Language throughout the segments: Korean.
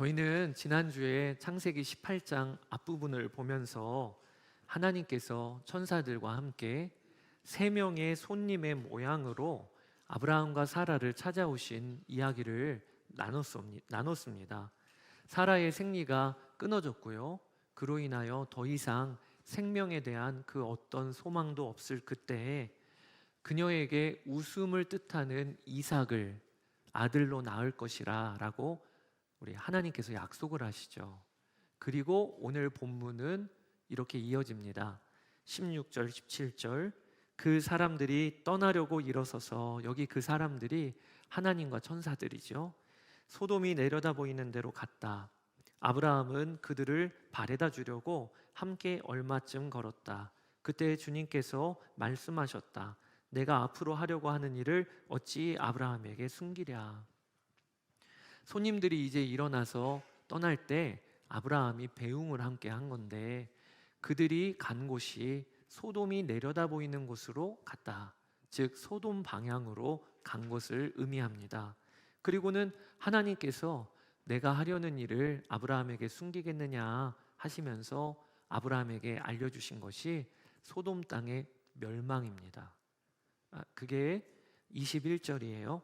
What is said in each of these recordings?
저희는 지난주에 창세기 18장 앞부분을 보면서 하나님께서 천사들과 함께 세 명의 손님의 모양으로 아브라함과 사라를 찾아오신 이야기를 나눴습니다. 사라의 생리가 끊어졌고요. 그로 인하여 더 이상 생명에 대한 그 어떤 소망도 없을 그때에 그녀에게 웃음을 뜻하는 이삭을 아들로 낳을 것이라 라고 우리 하나님께서 약속을 하시죠. 그리고 오늘 본문은 이렇게 이어집니다. 16절, 17절. 그 사람들이 떠나려고 일어서서, 여기 그 사람들이 하나님과 천사들이죠. 소돔이 내려다 보이는 대로 갔다. 아브라함은 그들을 바래다 주려고 함께 얼마쯤 걸었다. 그때 주님께서 말씀하셨다. 내가 앞으로 하려고 하는 일을 어찌 아브라함에게 숨기랴. 손님들이 이제 일어나서 떠날 때 아브라함이 배웅을 함께 한 건데, 그들이 간 곳이 소돔이 내려다 보이는 곳으로 갔다. 즉 소돔 방향으로 간 것을 의미합니다. 그리고는 하나님께서 내가 하려는 일을 아브라함에게 숨기겠느냐 하시면서 아브라함에게 알려주신 것이 소돔 땅의 멸망입니다. 그게 21절이에요.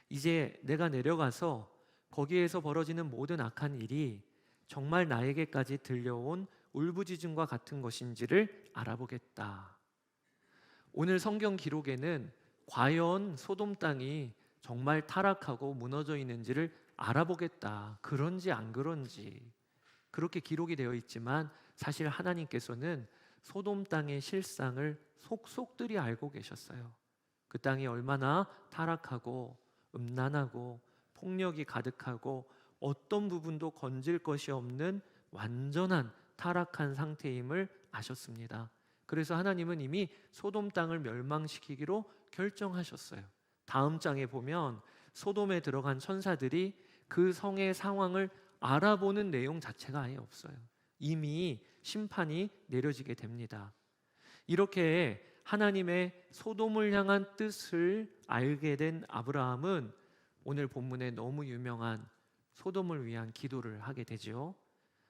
이제 내가 내려가서 거기에서 벌어지는 모든 악한 일이 정말 나에게까지 들려온 울부짖음과 같은 것인지를 알아보겠다. 오늘 성경 기록에는 과연 소돔 땅이 정말 타락하고 무너져 있는지를 알아보겠다, 그런지 안 그런지 그렇게 기록이 되어 있지만, 사실 하나님께서는 소돔 땅의 실상을 속속들이 알고 계셨어요. 그 땅이 얼마나 타락하고 음란하고 폭력이 가득하고 어떤 부분도 건질 것이 없는 완전한 타락한 상태임을 아셨습니다. 그래서 하나님은 이미 소돔 땅을 멸망시키기로 결정하셨어요. 다음 장에 보면 소돔에 들어간 천사들이 그 성의 상황을 알아보는 내용 자체가 아예 없어요. 이미 심판이 내려지게 됩니다. 이렇게 하나님의 소돔을 향한 뜻을 알게 된 아브라함은 오늘 본문에 너무 유명한 소돔을 위한 기도를 하게 되죠.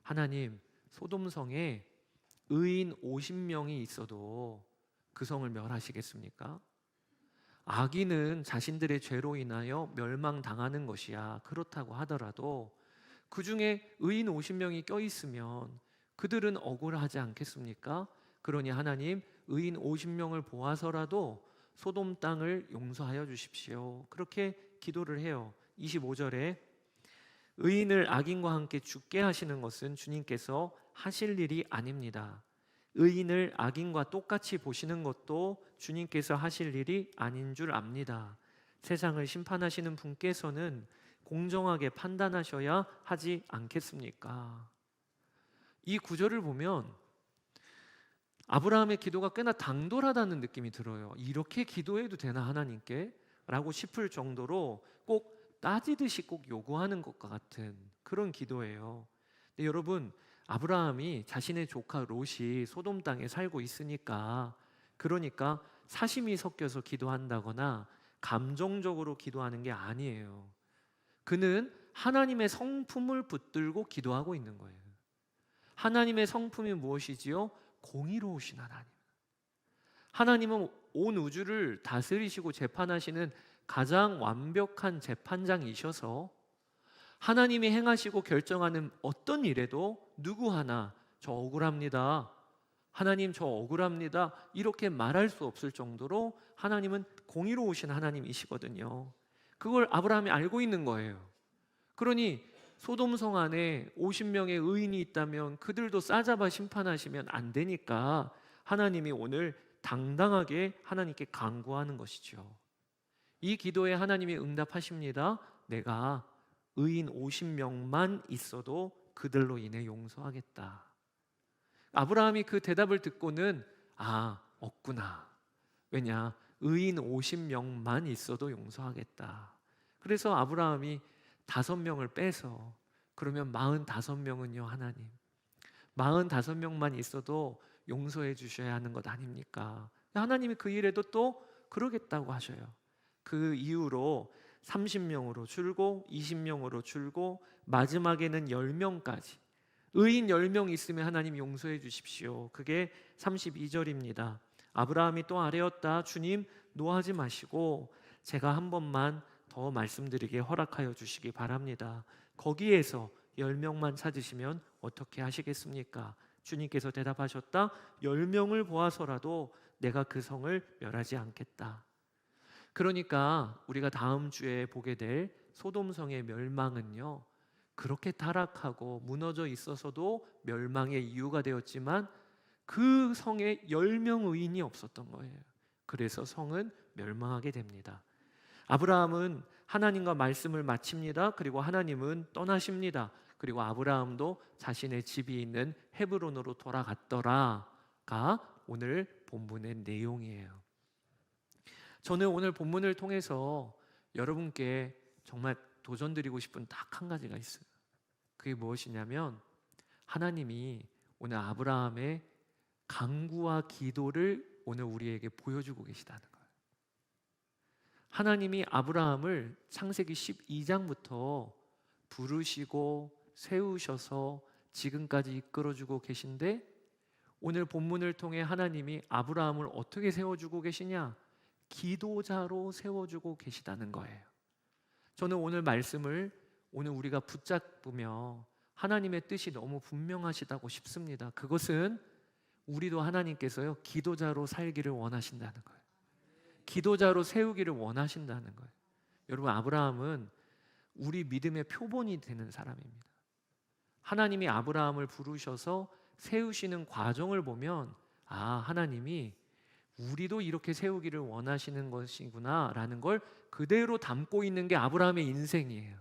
하나님, 소돔 성에 의인 50명이 있어도 그 성을 멸하시겠습니까? 악인은 자신들의 죄로 인하여 멸망당하는 것이야. 그렇다고 하더라도 그 중에 의인 50명이 껴있으면 그들은 억울하지 않겠습니까? 그러니 하나님, 의인 50명을 보아서라도 소돔 땅을 용서하여 주십시오. 그렇게 기도를 해요. 25절에 의인을 악인과 함께 죽게 하시는 것은 주님께서 하실 일이 아닙니다. 의인을 악인과 똑같이 보시는 것도 주님께서 하실 일이 아닌 줄 압니다. 세상을 심판하시는 분께서는 공정하게 판단하셔야 하지 않겠습니까? 이 구절을 보면 아브라함의 기도가 꽤나 당돌하다는 느낌이 들어요. 이렇게 기도해도 되나 하나님께? 라고 싶을 정도로 꼭 따지듯이 꼭 요구하는 것과 같은 그런 기도예요. 근데 여러분, 아브라함이 자신의 조카 롯이 소돔 땅에 살고 있으니까, 그러니까 사심이 섞여서 기도한다거나 감정적으로 기도하는 게 아니에요. 그는 하나님의 성품을 붙들고 기도하고 있는 거예요. 하나님의 성품이 무엇이지요? 공의로우신 하나님. 하나님은 온 우주를 다스리시고 재판하시는 가장 완벽한 재판장이셔서 하나님이 행하시고 결정하는 어떤 일에도 누구 하나 저 억울합니다, 하나님 저 억울합니다 이렇게 말할 수 없을 정도로 하나님은 공의로우신 하나님이시거든요. 그걸 아브라함이 알고 있는 거예요. 그러니 소돔성 안에 50명의 의인이 있다면 그들도 싸잡아 심판하시면 안 되니까 하나님이 오늘 당당하게 하나님께 간구하는 것이죠. 이 기도에 하나님이 응답하십니다. 내가 의인 50명만 있어도 그들로 인해 용서하겠다. 아브라함이 그 대답을 듣고는 없구나. 왜냐? 의인 50명만 있어도 용서하겠다. 그래서 아브라함이 5명을 빼서, 그러면 45명은요 하나님, 45명만 있어도 용서해 주셔야 하는 것 아닙니까? 하나님이 그 일에도 또 그러겠다고 하셔요. 그 이후로 30명으로 줄고 20명으로 줄고 마지막에는 10명까지. 의인 10명 있으면 하나님 용서해 주십시오. 그게 32절입니다. 아브라함이 또 아뢰었다. 주님, 노하지 마시고 제가 한 번만 더 말씀드리게 허락하여 주시기 바랍니다. 거기에서 10명만 찾으시면 어떻게 하시겠습니까? 주님께서 대답하셨다. 10명을 보아서라도 내가 그 성을 멸하지 않겠다. 그러니까 우리가 다음 주에 보게 될 소돔성의 멸망은요, 그렇게 타락하고 무너져 있어서도 멸망의 이유가 되었지만 그 성에 10명 의인이 없었던 거예요. 그래서 성은 멸망하게 됩니다. 아브라함은 하나님과 말씀을 마칩니다. 그리고 하나님은 떠나십니다. 그리고 아브라함도 자신의 집이 있는 헤브론으로 돌아갔더라가 오늘 본문의 내용이에요. 저는 오늘 본문을 통해서 여러분께 정말 도전드리고 싶은 딱 한 가지가 있어요. 그게 무엇이냐면 하나님이 오늘 아브라함의 간구와 기도를 오늘 우리에게 보여주고 계시다는 거예요. 하나님이 아브라함을 창세기 12장부터 부르시고 세우셔서 지금까지 이끌어주고 계신데 오늘 본문을 통해 하나님이 아브라함을 어떻게 세워주고 계시냐? 기도자로 세워주고 계시다는 거예요. 저는 오늘 말씀을 오늘 우리가 붙잡으며 하나님의 뜻이 너무 분명하시다고 싶습니다. 그것은 우리도 하나님께서요 기도자로 살기를 원하신다는 거예요. 기도자로 세우기를 원하신다는 거예요. 여러분, 아브라함은 우리 믿음의 표본이 되는 사람입니다. 하나님이 아브라함을 부르셔서 세우시는 과정을 보면 하나님이 우리도 이렇게 세우기를 원하시는 것이구나 라는 걸 그대로 담고 있는 게 아브라함의 인생이에요.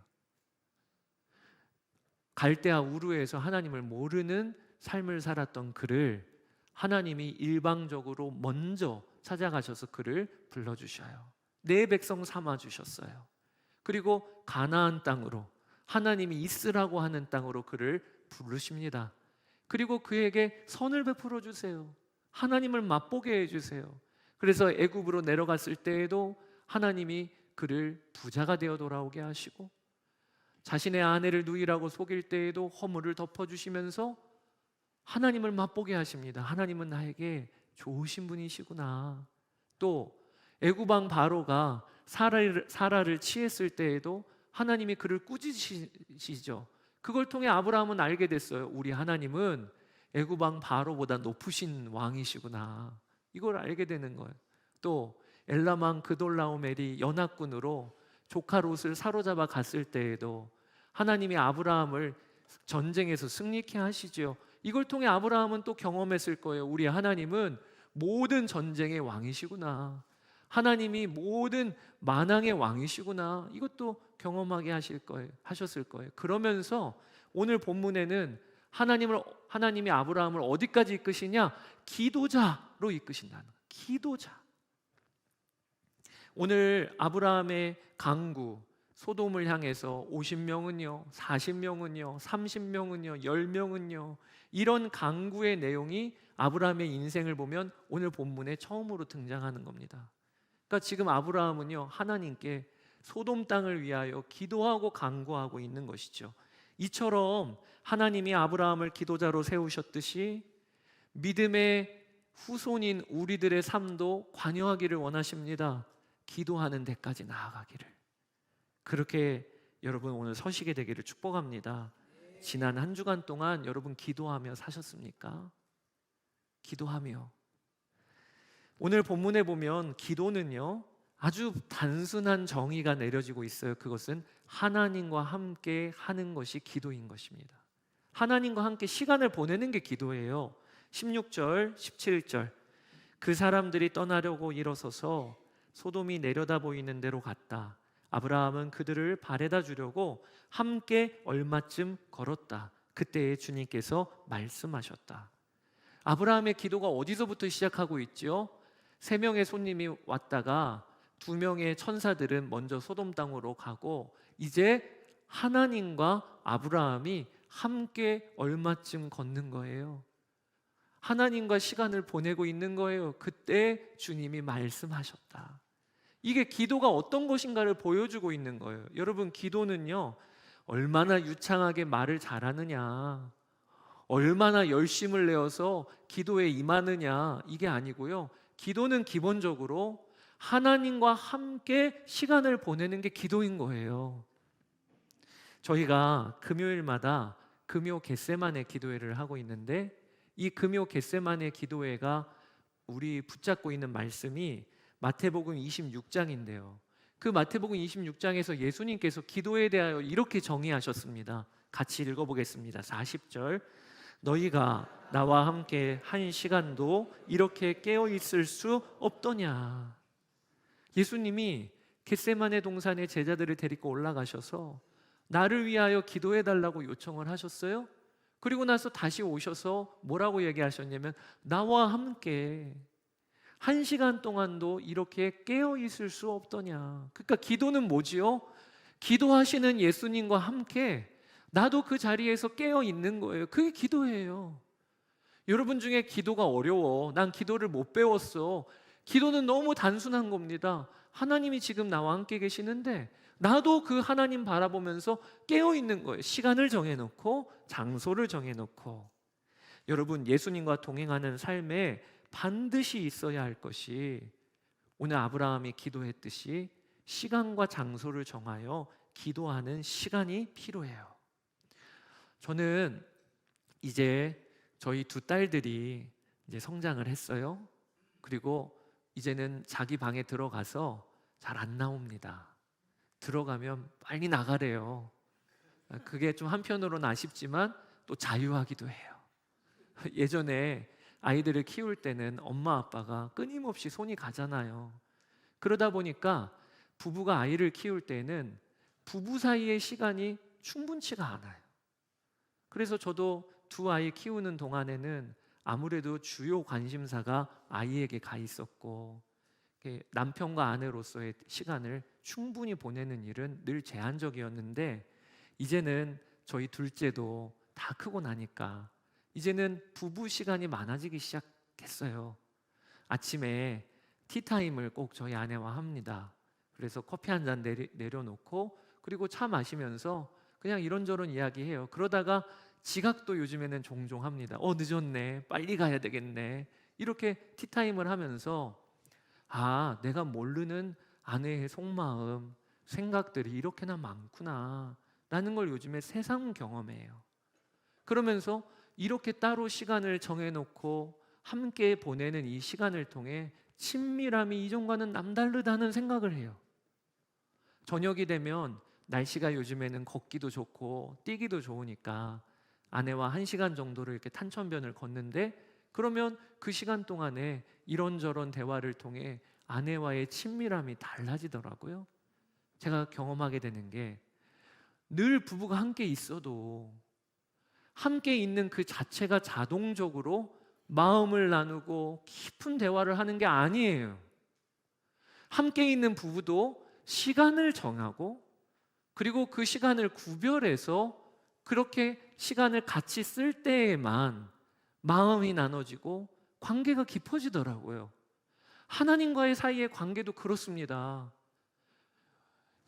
갈대아 우르에서 하나님을 모르는 삶을 살았던 그를 하나님이 일방적으로 먼저 찾아가셔서 그를 불러주셔요. 내 백성 삼아주셨어요. 그리고 가나안 땅으로 하나님이 있으라고 하는 땅으로 그를 부르십니다. 그리고 그에게 선을 베풀어 주세요. 하나님을 맛보게 해주세요. 그래서 애굽으로 내려갔을 때에도 하나님이 그를 부자가 되어 돌아오게 하시고 자신의 아내를 누이라고 속일 때에도 허물을 덮어주시면서 하나님을 맛보게 하십니다. 하나님은 나에게 좋으신 분이시구나. 또 애굽 왕 바로가 사라를 취했을 때에도 하나님이 그를 꾸짖으시죠. 그걸 통해 아브라함은 알게 됐어요. 우리 하나님은 애굽 왕 바로보다 높으신 왕이시구나. 이걸 알게 되는 거예요. 또 엘람 왕 그돌라오멜이 연합군으로 조카 롯을 사로잡아 갔을 때에도 하나님이 아브라함을 전쟁에서 승리케 하시죠. 이걸 통해 아브라함은 또 경험했을 거예요. 우리 하나님은 모든 전쟁의 왕이시구나. 하나님이 모든 만왕의 왕이시구나. 이것도 경험하게 하셨을 거예요. 그러면서 오늘 본문에는 하나님이 아브라함을 어디까지 이끄시냐? 기도자로 이끄신다는 거예요. 기도자. 오늘 아브라함의 간구, 소돔을 향해서 50명은요, 40명은요, 30명은요, 10명은요, 이런 간구의 내용이 아브라함의 인생을 보면 오늘 본문에 처음으로 등장하는 겁니다. 그러니까 지금 아브라함은요, 하나님께 소돔 땅을 위하여 기도하고 간구하고 있는 것이죠. 이처럼 하나님이 아브라함을 기도자로 세우셨듯이 믿음의 후손인 우리들의 삶도 관여하기를 원하십니다. 기도하는 데까지 나아가기를. 그렇게 여러분 오늘 서시게 되기를 축복합니다. 지난 한 주간 동안 여러분 기도하며 사셨습니까? 기도하며. 오늘 본문에 보면 기도는요 아주 단순한 정의가 내려지고 있어요. 그것은 하나님과 함께 하는 것이 기도인 것입니다. 하나님과 함께 시간을 보내는 게 기도예요. 16절, 17절. 그 사람들이 떠나려고 일어서서 소돔이 내려다 보이는 데로 갔다. 아브라함은 그들을 바래다 주려고 함께 얼마쯤 걸었다. 그때에 주님께서 말씀하셨다. 아브라함의 기도가 어디서부터 시작하고 있죠? 3명의 손님이 왔다가 2명의 천사들은 먼저 소돔 땅으로 가고 이제 하나님과 아브라함이 함께 얼마쯤 걷는 거예요. 하나님과 시간을 보내고 있는 거예요. 그때 주님이 말씀하셨다. 이게 기도가 어떤 것인가를 보여주고 있는 거예요. 여러분, 기도는요, 얼마나 유창하게 말을 잘하느냐, 얼마나 열심을 내어서 기도에 임하느냐, 이게 아니고요. 기도는 기본적으로 하나님과 함께 시간을 보내는 게 기도인 거예요. 저희가 금요일마다 금요 겟세마네 기도회를 하고 있는데, 이 금요 겟세마네 기도회가 우리 붙잡고 있는 말씀이 마태복음 26장인데요. 그 마태복음 26장에서 예수님께서 기도에 대하여 이렇게 정의하셨습니다. 같이 읽어보겠습니다. 40절. 너희가 나와 함께 한 시간도 이렇게 깨어 있을 수 없더냐. 예수님이 겟세마네 동산에 제자들을 데리고 올라가셔서 나를 위하여 기도해 달라고 요청을 하셨어요. 그리고 나서 다시 오셔서 뭐라고 얘기하셨냐면, 나와 함께 한 시간 동안도 이렇게 깨어 있을 수 없더냐. 그러니까 기도는 뭐지요? 기도하시는 예수님과 함께 나도 그 자리에서 깨어 있는 거예요. 그게 기도예요. 여러분 중에 기도가 어려워, 난 기도를 못 배웠어, 기도는 너무 단순한 겁니다. 하나님이 지금 나와 함께 계시는데 나도 그 하나님 바라보면서 깨어 있는 거예요. 시간을 정해놓고, 장소를 정해놓고. 여러분, 예수님과 동행하는 삶에 반드시 있어야 할 것이, 오늘 아브라함이 기도했듯이 시간과 장소를 정하여 기도하는 시간이 필요해요. 저는 이제 저희 두 딸들이 이제 성장을 했어요. 그리고 이제는 자기 방에 들어가서 잘 안 나옵니다. 들어가면 빨리 나가래요. 그게 좀 한편으로는 아쉽지만 또 자유하기도 해요. 예전에 아이들을 키울 때는 엄마 아빠가 끊임없이 손이 가잖아요. 그러다 보니까 부부가 아이를 키울 때는 부부 사이의 시간이 충분치가 않아요. 그래서 저도 두 아이 키우는 동안에는 아무래도 주요 관심사가 아이에게 가 있었고, 남편과 아내로서의 시간을 충분히 보내는 일은 늘 제한적이었는데, 이제는 저희 둘째도 다 크고 나니까 이제는 부부 시간이 많아지기 시작했어요. 아침에 티타임을 꼭 저희 아내와 합니다. 그래서 커피 한 잔 내려놓고, 그리고 차 마시면서 그냥 이런저런 이야기해요. 그러다가 지각도 요즘에는 종종 합니다. 늦었네, 빨리 가야 되겠네. 이렇게 티타임을 하면서, 아, 내가 모르는 아내의 속마음, 생각들이 이렇게나 많구나 라는 걸 요즘에 새삼 경험해요. 그러면서 이렇게 따로 시간을 정해놓고 함께 보내는 이 시간을 통해 친밀함이 이전과는 남다르다는 생각을 해요. 저녁이 되면 날씨가 요즘에는 걷기도 좋고 뛰기도 좋으니까 아내와 1시간 정도를 이렇게 탄천변을 걷는데, 그러면 그 시간 동안에 이런저런 대화를 통해 아내와의 친밀함이 달라지더라고요. 제가 경험하게 되는 게, 늘 부부가 함께 있어도 함께 있는 그 자체가 자동적으로 마음을 나누고 깊은 대화를 하는 게 아니에요. 함께 있는 부부도 시간을 정하고, 그리고 그 시간을 구별해서 그렇게 시간을 같이 쓸 때에만 마음이 나눠지고 관계가 깊어지더라고요. 하나님과의 사이의 관계도 그렇습니다.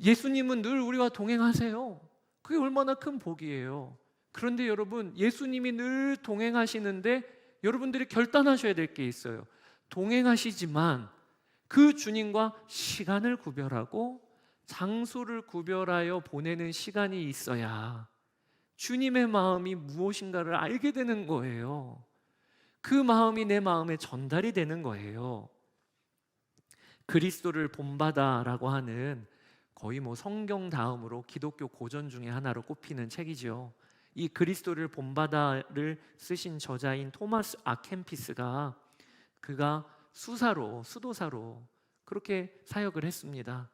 예수님은 늘 우리와 동행하세요. 그게 얼마나 큰 복이에요. 그런데 여러분, 예수님이 늘 동행하시는데 여러분들이 결단하셔야 될 게 있어요. 동행하시지만 그 주님과 시간을 구별하고 장소를 구별하여 보내는 시간이 있어야 주님의 마음이 무엇인가를 알게 되는 거예요. 그 마음이 내 마음에 전달이 되는 거예요. 그리스도를 본받아라고 하는, 거의 성경 다음으로 기독교 고전 중에 하나로 꼽히는 책이죠. 이 그리스도를 본받아를 쓰신 저자인 토마스 아켄피스가, 그가 수도사로 그렇게 사역을 했습니다.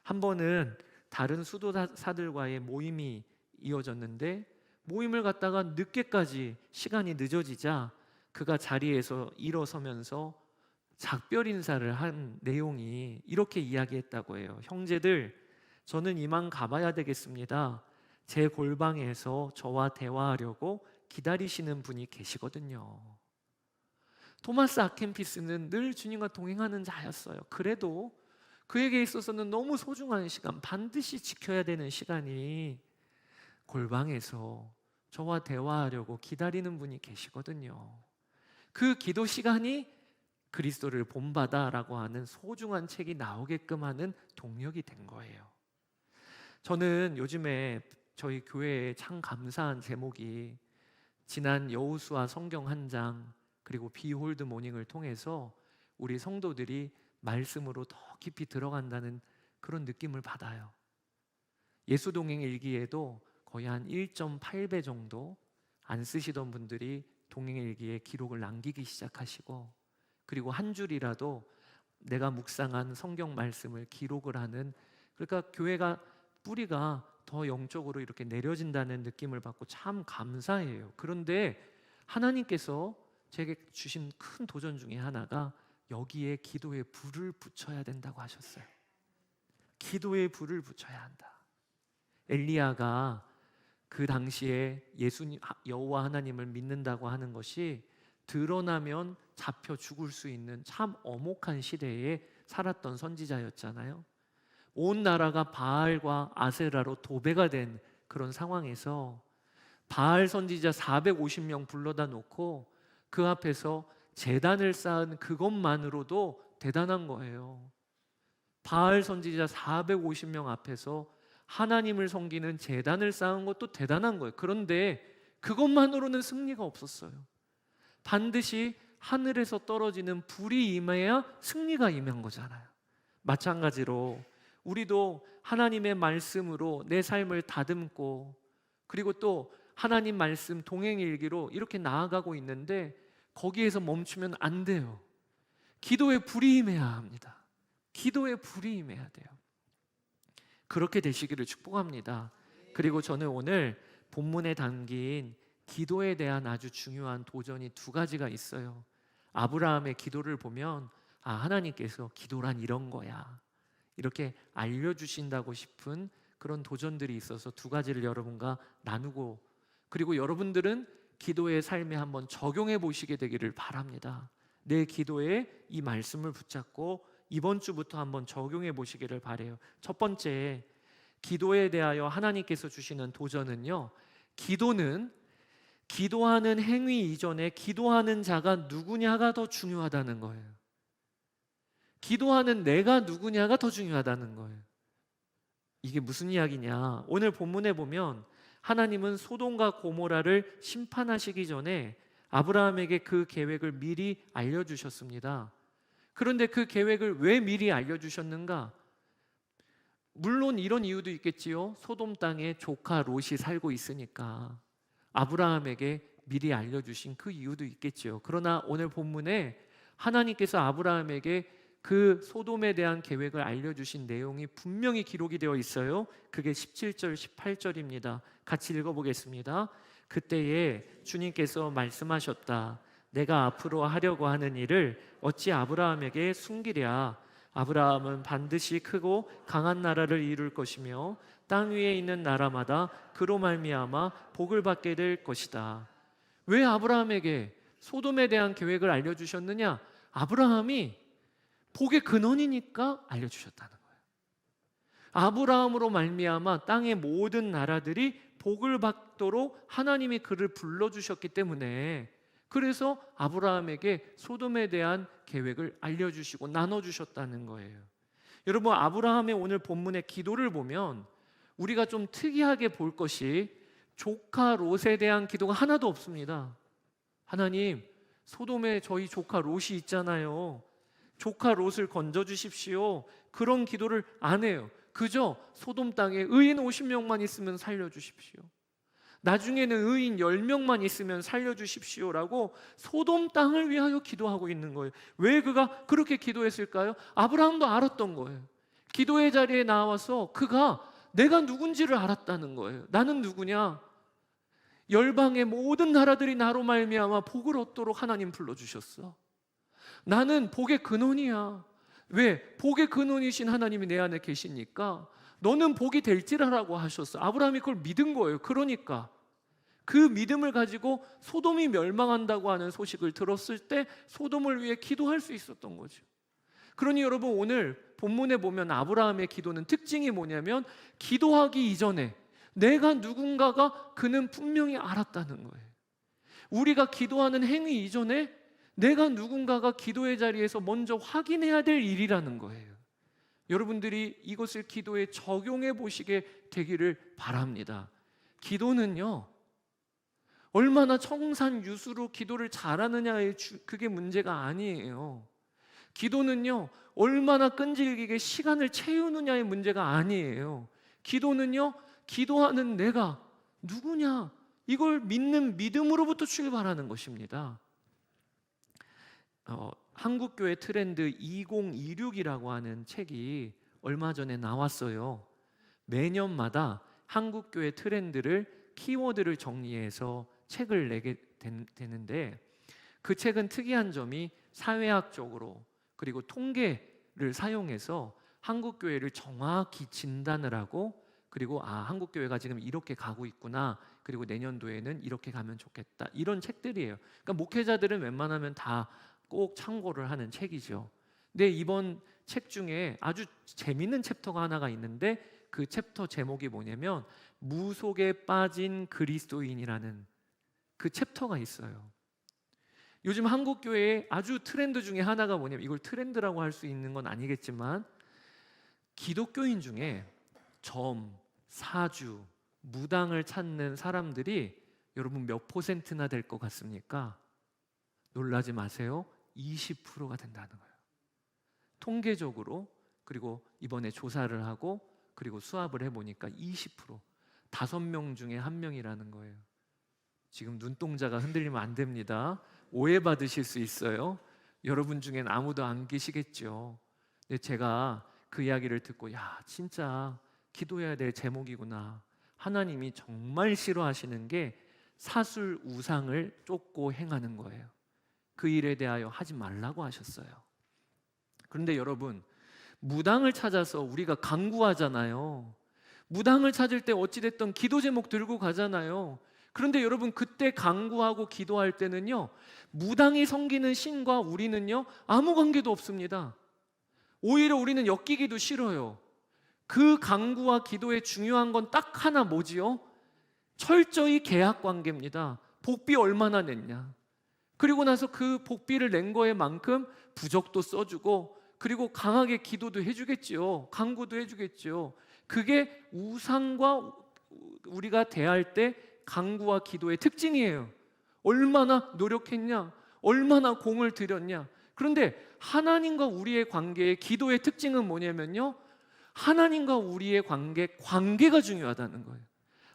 한 번은 다른 수도사들과의 모임이 이어졌는데, 모임을 갖다가 늦게까지 시간이 늦어지자 그가 자리에서 일어서면서 작별 인사를 한 내용이 이렇게 이야기했다고 해요. 형제들, 저는 이만 가봐야 되겠습니다. 제 골방에서 저와 대화하려고 기다리시는 분이 계시거든요. 토마스 아켄피스는 늘 주님과 동행하는 자였어요. 그래도 그에게 있어서는 너무 소중한 시간, 반드시 지켜야 되는 시간이 골방에서 저와 대화하려고 기다리는 분이 계시거든요. 그 기도 시간이 그리스도를 본받아라고 하는 소중한 책이 나오게끔 하는 동력이 된 거예요. 저는 요즘에 저희 교회에 참 감사한 제목이 지난 여호수아 성경 한 장 그리고 비홀드 모닝을 통해서 우리 성도들이 말씀으로 더 깊이 들어간다는 그런 느낌을 받아요. 예수동행 일기에도 거의 한 1.8배 정도 안 쓰시던 분들이 동행 일기에 기록을 남기기 시작하시고, 그리고 한 줄이라도 내가 묵상한 성경 말씀을 기록을 하는, 그러니까 교회가 뿌리가 더 영적으로 이렇게 내려진다는 느낌을 받고 참 감사해요. 그런데 하나님께서 제게 주신 큰 도전 중에 하나가 여기에 기도의 불을 붙여야 된다고 하셨어요. 기도의 불을 붙여야 한다. 엘리야가 그 당시에 예수님, 여호와 하나님을 믿는다고 하는 것이 드러나면 잡혀 죽을 수 있는 참 엄혹한 시대에 살았던 선지자였잖아요. 온 나라가 바알과 아세라로 도배가 된 그런 상황에서 바알 선지자 450명 불러다 놓고 그 앞에서 제단을 쌓은 그것만으로도 대단한 거예요. 바알 선지자 450명 앞에서 하나님을 섬기는 제단을 쌓은 것도 대단한 거예요. 그런데 그것만으로는 승리가 없었어요. 반드시 하늘에서 떨어지는 불이 임해야 승리가 임한 거잖아요. 마찬가지로 우리도 하나님의 말씀으로 내 삶을 다듬고, 그리고 또 하나님 말씀 동행일기로 이렇게 나아가고 있는데 거기에서 멈추면 안 돼요. 기도에 불이 임해야 합니다. 기도에 불이 임해야 돼요. 그렇게 되시기를 축복합니다. 그리고 저는 오늘 본문에 담긴 기도에 대한 아주 중요한 도전이 두 가지가 있어요. 아브라함의 기도를 보면 하나님께서 기도란 이런 거야, 이렇게 알려주신다고 싶은 그런 도전들이 있어서 두 가지를 여러분과 나누고, 그리고 여러분들은 기도의 삶에 한번 적용해 보시게 되기를 바랍니다. 내 기도에 이 말씀을 붙잡고 이번 주부터 한번 적용해 보시기를 바라요. 첫 번째, 기도에 대하여 하나님께서 주시는 도전은요, 기도는 기도하는 행위 이전에 기도하는 자가 누구냐가 더 중요하다는 거예요. 기도하는 내가 누구냐가 더 중요하다는 거예요. 이게 무슨 이야기냐? 오늘 본문에 보면 하나님은 소돔과 고모라를 심판하시기 전에 아브라함에게 그 계획을 미리 알려주셨습니다. 그런데 그 계획을 왜 미리 알려주셨는가? 물론 이런 이유도 있겠지요. 소돔 땅에 조카 롯이 살고 있으니까 아브라함에게 미리 알려주신 그 이유도 있겠지요. 그러나 오늘 본문에 하나님께서 아브라함에게 그 소돔에 대한 계획을 알려주신 내용이 분명히 기록이 되어 있어요. 그게 17절, 18절입니다. 같이 읽어보겠습니다. 그때에 주님께서 말씀하셨다. 내가 앞으로 하려고 하는 일을 어찌 아브라함에게 숨기랴. 아브라함은 반드시 크고 강한 나라를 이룰 것이며 땅 위에 있는 나라마다 그로 말미암아 복을 받게 될 것이다. 왜 아브라함에게 소돔에 대한 계획을 알려주셨느냐? 아브라함이 복의 근원이니까 알려주셨다는 거예요. 아브라함으로 말미암아 땅의 모든 나라들이 복을 받도록 하나님이 그를 불러주셨기 때문에, 그래서 아브라함에게 소돔에 대한 계획을 알려주시고 나눠주셨다는 거예요. 여러분, 아브라함의 오늘 본문의 기도를 보면 우리가 좀 특이하게 볼 것이 조카 롯에 대한 기도가 하나도 없습니다. 하나님, 소돔에 저희 조카 롯이 있잖아요. 조카 롯을 건져주십시오. 그런 기도를 안 해요. 그저 소돔 땅에 의인 50명만 있으면 살려주십시오. 나중에는 의인 10명만 있으면 살려주십시오라고 소돔 땅을 위하여 기도하고 있는 거예요. 왜 그가 그렇게 기도했을까요? 아브라함도 알았던 거예요. 기도의 자리에 나와서 그가 내가 누군지를 알았다는 거예요. 나는 누구냐? 열방의 모든 나라들이 나로 말미암아 복을 얻도록 하나님 불러주셨어. 나는 복의 근원이야. 왜? 복의 근원이신 하나님이 내 안에 계시니까 너는 복이 될지라라고 하셨어. 아브라함이 그걸 믿은 거예요. 그러니까 그 믿음을 가지고 소돔이 멸망한다고 하는 소식을 들었을 때 소돔을 위해 기도할 수 있었던 거죠. 그러니 여러분, 오늘 본문에 보면 아브라함의 기도는 특징이 뭐냐면 기도하기 이전에 내가 누군가가 그는 분명히 알았다는 거예요. 우리가 기도하는 행위 이전에 내가 누군가가 기도의 자리에서 먼저 확인해야 될 일이라는 거예요. 여러분들이 이것을 기도에 적용해 보시게 되기를 바랍니다. 기도는요, 얼마나 청산유수로 기도를 잘하느냐의 그게 문제가 아니에요. 기도는요, 얼마나 끈질기게 시간을 채우느냐의 문제가 아니에요. 기도는요, 기도하는 내가 누구냐, 이걸 믿는 믿음으로부터 출발하는 것입니다. 한국교회 트렌드 2026이라고 하는 책이 얼마 전에 나왔어요. 매년마다 한국교회 트렌드를 키워드를 정리해서 책을 내게 되는데, 그 책은 특이한 점이 사회학적으로 그리고 통계를 사용해서 한국교회를 정확히 진단을 하고, 그리고 한국교회가 지금 이렇게 가고 있구나, 그리고 내년도에는 이렇게 가면 좋겠다, 이런 책들이에요. 그러니까 목회자들은 웬만하면 다 꼭 참고를 하는 책이죠. 근데 이번 책 중에 아주 재밌는 챕터가 하나가 있는데, 그 챕터 제목이 뭐냐면 무속에 빠진 그리스도인이라는 그 챕터가 있어요. 요즘 한국교회의 아주 트렌드 중에 하나가 뭐냐면, 이걸 트렌드라고 할 수 있는 건 아니겠지만, 기독교인 중에 점, 사주, 무당을 찾는 사람들이 여러분 몇 %나 될 것 같습니까? 놀라지 마세요. 20%가 된다는 거예요. 통계적으로. 그리고 이번에 조사를 하고 그리고 수합을 해보니까 20%, 5명 중에 1명이라는 거예요. 지금 눈동자가 흔들리면 안 됩니다. 오해받으실 수 있어요. 여러분 중엔 아무도 안 계시겠죠. 근데 제가 그 이야기를 듣고, 야, 진짜 기도해야 될 제목이구나. 하나님이 정말 싫어하시는 게 사술 우상을 쫓고 행하는 거예요. 그 일에 대하여 하지 말라고 하셨어요. 그런데 여러분, 무당을 찾아서 우리가 간구하잖아요. 무당을 찾을 때 어찌됐든 기도 제목 들고 가잖아요. 그런데 여러분, 그때 간구하고 기도할 때는요, 무당이 섬기는 신과 우리는요 아무 관계도 없습니다. 오히려 우리는 엮이기도 싫어요. 그 간구와 기도의 중요한 건 딱 하나, 뭐지요? 철저히 계약 관계입니다. 복비 얼마나 냈냐, 그리고 나서 그 복비를 낸 거에 만큼 부적도 써주고, 그리고 강하게 기도도 해주겠지요. 간구도 해주겠지요. 그게 우상과 우리가 대할 때 간구와 기도의 특징이에요. 얼마나 노력했냐, 얼마나 공을 들였냐. 그런데 하나님과 우리의 관계의 기도의 특징은 뭐냐면요, 하나님과 우리의 관계가 중요하다는 거예요.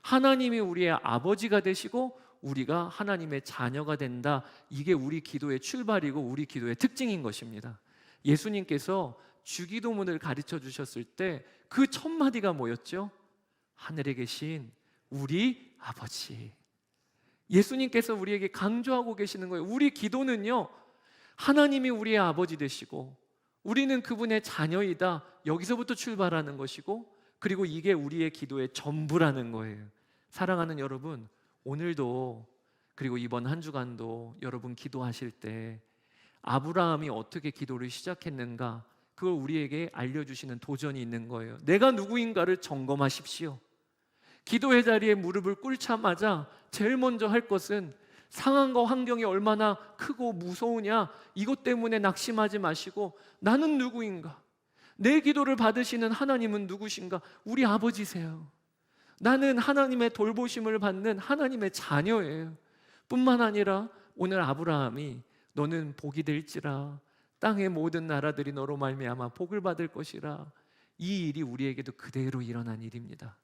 하나님이 우리의 아버지가 되시고 우리가 하나님의 자녀가 된다. 이게 우리 기도의 출발이고 우리 기도의 특징인 것입니다. 예수님께서 주기도문을 가르쳐 주셨을 때 그 첫 마디가 뭐였죠? 하늘에 계신 우리 아버지. 예수님께서 우리에게 강조하고 계시는 거예요. 우리 기도는요, 하나님이 우리의 아버지 되시고 우리는 그분의 자녀이다, 여기서부터 출발하는 것이고, 그리고 이게 우리의 기도의 전부라는 거예요. 사랑하는 여러분, 오늘도 그리고 이번 한 주간도 여러분 기도하실 때 아브라함이 어떻게 기도를 시작했는가, 그걸 우리에게 알려주시는 도전이 있는 거예요. 내가 누구인가를 점검하십시오. 기도의 자리에 무릎을 꿇자마자 제일 먼저 할 것은 상황과 환경이 얼마나 크고 무서우냐, 이것 때문에 낙심하지 마시고, 나는 누구인가, 내 기도를 받으시는 하나님은 누구신가? 우리 아버지세요. 나는 하나님의 돌보심을 받는 하나님의 자녀예요. 뿐만 아니라 오늘 아브라함이 너는 복이 될지라 땅의 모든 나라들이 너로 말미암아 복을 받을 것이라, 이 일이 우리에게도 그대로 일어난 일입니다.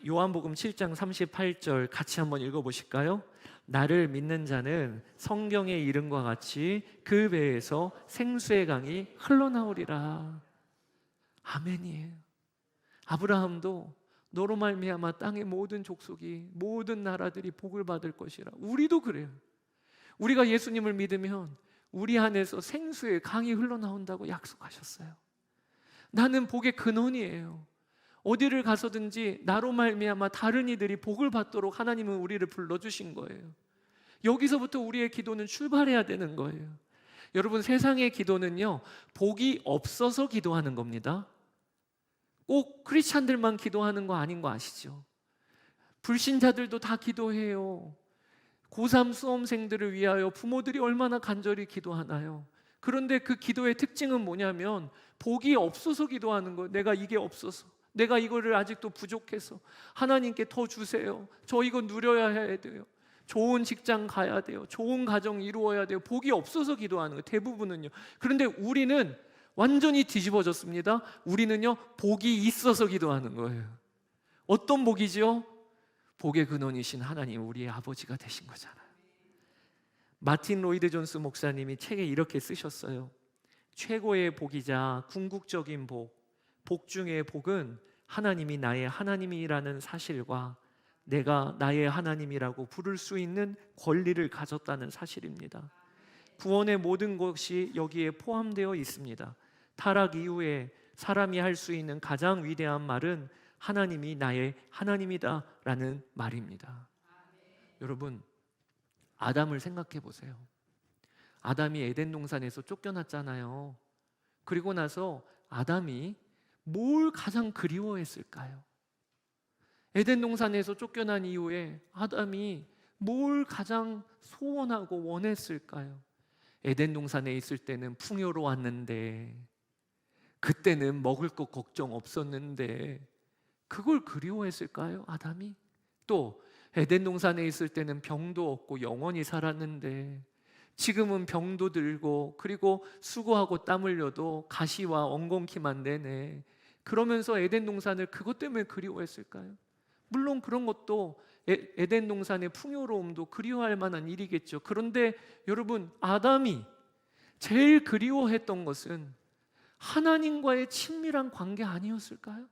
요한복음 7장 38절 같이 한번 읽어보실까요? 나를 믿는 자는 성경의 이름과 같이 그 배에서 생수의 강이 흘러나오리라. 아멘이에요. 아브라함도 너로 말미암아 땅의 모든 족속이, 모든 나라들이 복을 받을 것이라. 우리도 그래요. 우리가 예수님을 믿으면 우리 안에서 생수의 강이 흘러나온다고 약속하셨어요. 나는 복의 근원이에요. 어디를 가서든지 나로 말미암아 다른 이들이 복을 받도록 하나님은 우리를 불러주신 거예요. 여기서부터 우리의 기도는 출발해야 되는 거예요. 여러분, 세상의 기도는요, 복이 없어서 기도하는 겁니다. 꼭 크리스찬들만 기도하는 거 아닌 거 아시죠? 불신자들도 다 기도해요. 고3 수험생들을 위하여 부모들이 얼마나 간절히 기도하나요? 그런데 그 기도의 특징은 뭐냐면 복이 없어서 기도하는 거예요. 내가 이게 없어서, 내가 이거를 아직도 부족해서 하나님께 더 주세요. 저 이거 누려야 해야 돼요. 좋은 직장 가야 돼요. 좋은 가정 이루어야 돼요. 복이 없어서 기도하는 거예요, 대부분은요. 그런데 우리는 완전히 뒤집어졌습니다. 우리는요, 복이 있어서 기도하는 거예요. 어떤 복이죠? 복의 근원이신 하나님, 우리의 아버지가 되신 거잖아요. 마틴 로이드 존스 목사님이 책에 이렇게 쓰셨어요. 최고의 복이자 궁극적인 복, 복 중의 복은 하나님이 나의 하나님이라는 사실과 내가 나의 하나님이라고 부를 수 있는 권리를 가졌다는 사실입니다. 구원의 모든 것이 여기에 포함되어 있습니다. 타락 이후에 사람이 할 수 있는 가장 위대한 말은 하나님이 나의 하나님이다 라는 말입니다. 여러분, 아담을 생각해 보세요. 아담이 에덴 동산에서 쫓겨났잖아요. 그리고 나서 아담이 뭘 가장 그리워했을까요? 에덴 동산에서 쫓겨난 이후에 아담이 뭘 가장 소원하고 원했을까요? 에덴 동산에 있을 때는 풍요로웠는데, 그때는 먹을 것 걱정 없었는데 그걸 그리워했을까요, 아담이? 또 에덴 동산에 있을 때는 병도 없고 영원히 살았는데 지금은 병도 들고 그리고 수고하고 땀 흘려도 가시와 엉겅퀴만 내네. 그러면서 에덴 동산을 그것 때문에 그리워했을까요? 물론 그런 것도 에덴 동산의 풍요로움도 그리워할 만한 일이겠죠. 그런데 여러분, 아담이 제일 그리워했던 것은 하나님과의 친밀한 관계 아니었을까요?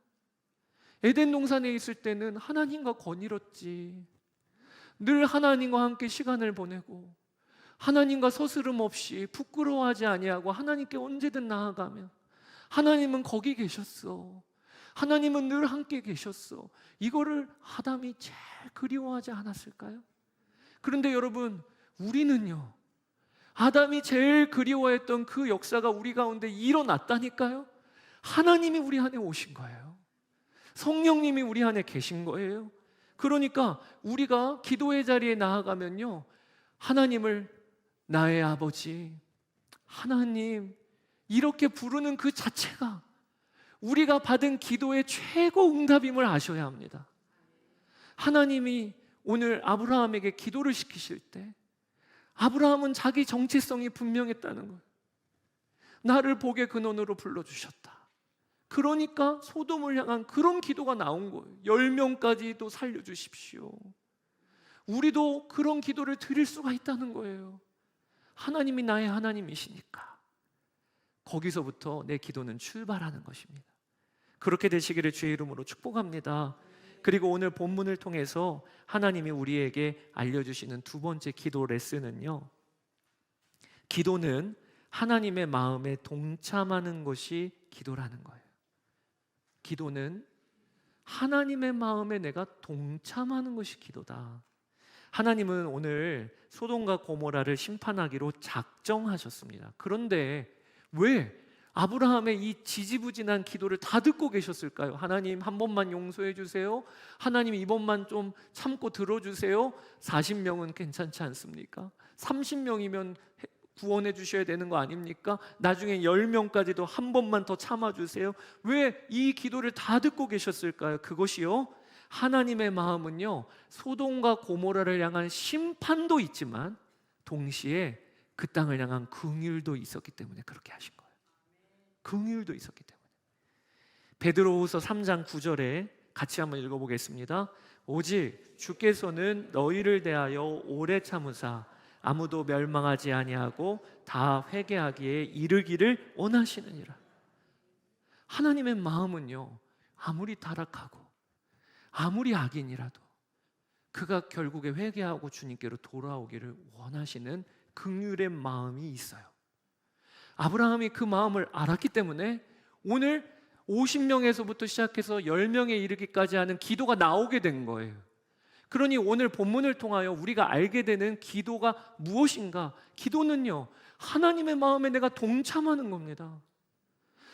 에덴 동산에 있을 때는 하나님과 거닐었지. 늘 하나님과 함께 시간을 보내고 하나님과 서스름 없이 부끄러워하지 아니하고 하나님께 언제든 나아가며 하나님은 거기 계셨어. 하나님은 늘 함께 계셨어. 이거를 아담이 제일 그리워하지 않았을까요? 그런데 여러분, 우리는요, 아담이 제일 그리워했던 그 역사가 우리 가운데 일어났다니까요. 하나님이 우리 안에 오신 거예요. 성령님이 우리 안에 계신 거예요. 그러니까 우리가 기도의 자리에 나아가면요, 하나님을 나의 아버지, 하나님 이렇게 부르는 그 자체가 우리가 받은 기도의 최고 응답임을 아셔야 합니다. 하나님이 오늘 아브라함에게 기도를 시키실 때 아브라함은 자기 정체성이 분명했다는 거예요. 나를 복의 근원으로 불러주셨다. 그러니까 소돔을 향한 그런 기도가 나온 거예요. 10명까지도 살려주십시오. 우리도 그런 기도를 드릴 수가 있다는 거예요. 하나님이 나의 하나님이시니까 거기서부터 내 기도는 출발하는 것입니다. 그렇게 되시기를 주의 이름으로 축복합니다. 그리고 오늘 본문을 통해서 하나님이 우리에게 알려주시는 두 번째 기도 레슨은요, 기도는 하나님의 마음에 동참하는 것이 기도라는 거예요. 기도는 하나님의 마음에 내가 동참하는 것이 기도다. 하나님은 오늘 소돔과 고모라를 심판하기로 작정하셨습니다. 그런데 왜 아브라함의 이 지지부진한 기도를 다 듣고 계셨을까요? 하나님 한 번만 용서해 주세요. 하나님 이번만 좀 참고 들어주세요. 40명은 괜찮지 않습니까? 30명이면 구원해 주셔야 되는 거 아닙니까? 나중에 10명까지도 한 번만 더 참아주세요. 왜 이 기도를 다 듣고 계셨을까요? 그것이요, 하나님의 마음은요, 소돔과 고모라를 향한 심판도 있지만 동시에 그 땅을 향한 긍휼도 있었기 때문에 그렇게 하신 거예요. 긍휼도 있었기 때문에. 베드로후서 3장 9절에 같이 한번 읽어보겠습니다. 오직 주께서는 너희를 대하여 오래 참으사 아무도 멸망하지 아니하고 다 회개하기에 이르기를 원하시느니라. 하나님의 마음은요, 아무리 타락하고 아무리 악인이라도 그가 결국에 회개하고 주님께로 돌아오기를 원하시는 긍휼의 마음이 있어요. 아브라함이 그 마음을 알았기 때문에 오늘 50명에서부터 시작해서 10명에 이르기까지 하는 기도가 나오게 된 거예요. 그러니 오늘 본문을 통하여 우리가 알게 되는 기도가 무엇인가? 기도는요, 하나님의 마음에 내가 동참하는 겁니다.